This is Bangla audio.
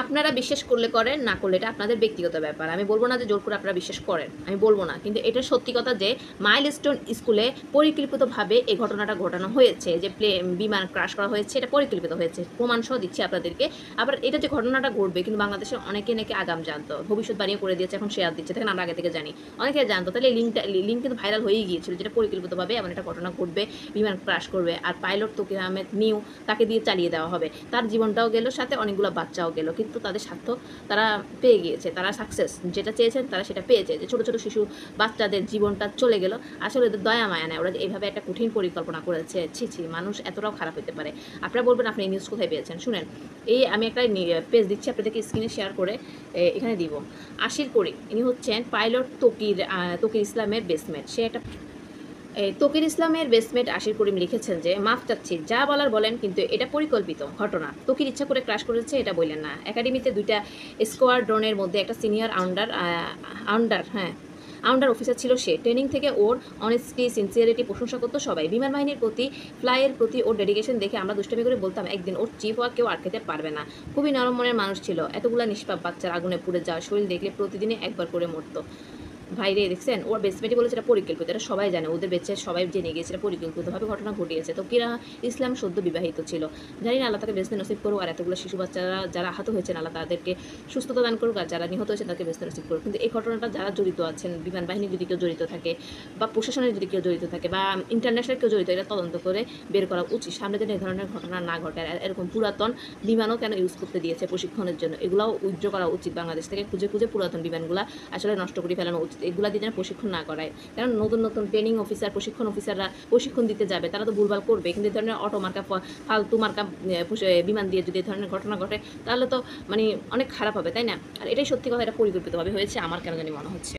আপনারা বিশ্বাস করলে করেন, না করলে এটা আপনাদের ব্যক্তিগত ব্যাপার। আমি বলব না যে জোর করে আপনারা বিশ্বাস করেন, আমি বলব না। কিন্তু এটা সত্যি কথা যে মাইলস্টোন স্কুলে পরিকল্পিতভাবে এই ঘটনাটা ঘটানো হয়েছে, যে বিমান ক্রাশ করা হয়েছে, এটা পরিকল্পিত হয়েছে। প্রমাণ সহ দিচ্ছি আপনাদেরকে। আবার এটা যে ঘটনাটা ঘটবে কিন্তু বাংলাদেশে অনেকে নাকি আগাম জানতো, ভবিষ্যৎবাণী করে দিয়েছে, এখন শেয়ার দিচ্ছে, দেখেন আমরা আগে থেকে জানি। অনেকে জানতো, তাহলে এই লিঙ্ক কিন্তু ভাইরাল হয়েই গিয়েছিল, যেটা পরিকল্পিতভাবে এমন একটা ঘটনা ঘটবে, বিমান ক্রাশ করবে, আর পাইলট তৌকির আহমেদ নিউ, তাকে দিয়ে চালিয়ে দেওয়া হবে। তার জীবনটাও গেল, সাথে অনেকগুলো বাচ্চাও গেল, কিন্তু তাদের স্বার্থ তারা পেয়ে গিয়েছে, তারা সাকসেস, যেটা চেয়েছেন তারা সেটা পেয়েছে, যে ছোটো ছোটো শিশু বাচ্চাদের জীবনটা চলে গেল। আসলে ওদের দয়া মায়া নেয়, ওরা যে এইভাবে একটা কঠিন পরিকল্পনা করেছে, ছি, মানুষ এতটাও খারাপ হতে পারে। আপনারা বলবেন আপনি এই নিউজ কোথায় পেয়েছেন, শুনেন। এই আমি একটা পেজ দিচ্ছি আপনাদেরকে, স্ক্রিনে শেয়ার করে এখানে দিব। আশির করি, ইনি হচ্ছেন পাইলট তৌকির ইসলামের বেসমেট। সে একটা তৌকির ইসলামের বেসমেট আশির করিম লিখেছেন যে, মাফ চাচ্ছি, যা বলার বলেন, কিন্তু এটা পরিকল্পিত ঘটনা। তৌকির ইচ্ছা করে ক্রাশ করেছে এটা বললেন না। একাডেমিতে 2টা স্কোয়াড্রনের মধ্যে একটা সিনিয়র আউন্ডার অফিসার ছিল সে। ট্রেনিং থেকে ওর অনেস্টি, সিনসিয়ারিটি প্রশংসা করতো সবাই। বিমান বাহিনীর প্রতি, ফ্লাইয়ের প্রতি ওর ডেডিকেশন দেখে আমরা দুষ্টামি করে বলতাম একদিন ওর চিফ হওয়া কেউ আটকাতে পারবে না। খুবই নরম মনের মানুষ ছিল। এতগুলা নিষ্পাপ বাচ্চার আগুনে পুড়ে যাওয়া শরীর দেখলে প্রতিদিনই একবার করে মরতো। ভাইরে দেখছেন, ওর বেসমেটই বলেছে এটা পরিকল্পিত, এটা সবাই জানে, ওদের বেঁচে সবাই জেনে গিয়েছে এটা পরিকল্পিতভাবে ঘটনা ঘটিয়েছে। তো কিরা ইসলাম সদ্য বিবাহিত ছিল, জানি না আল্লাহ তাকে বেসতে নসিব করুক, আর এতগুলো শিশু বাচ্চারা যারা আহত হয়েছেন আল্লাহ তাদেরকে সুস্থতা দান করুক, আর যারা নিহত হয়েছেন তাদেরকে বেসতে নসিব করুক। কিন্তু এই ঘটনাটা যারা জড়িত আছেন, বিমান বাহিনী যদি কেউ জড়িত থাকে, বা প্রশাসনের যদি কেউ জড়িত থাকে, বা ইন্টারন্যাশনাল কেউ জড়িত, এটা তদন্ত করে বের করা উচিত, সামনে যেন এই ধরনের ঘটনা না ঘটে। আর এরকম পুরাতন বিমানও কেন ইউজ করতে দিয়েছে প্রশিক্ষণের জন্য, এগুলাও উইথড্র করা উচিত। বাংলাদেশ থেকে খুঁজে খুঁজে পুরাতন বিমানগুলো আসলে নষ্ট করে ফেলানো উচিত, এগুলা দিয়ে যেন প্রশিক্ষণ না করায়। কারণ নতুন নতুন ট্রেনিং অফিসার, প্রশিক্ষণ অফিসাররা প্রশিক্ষণ দিতে যাবে, তারা তো ভুলভাল করবে। কিন্তু এই ধরনের অটো মার্কা, ফালতু মার্কা বিমান দিয়ে যদি এই ধরনের ঘটনা ঘটে, তাহলে তো মানে অনেক খারাপ হবে, তাই না? আর এটাই সত্যি কথা, এটা পরিকল্পিতভাবে হয়েছে আমার কেন জানি মনে হচ্ছে।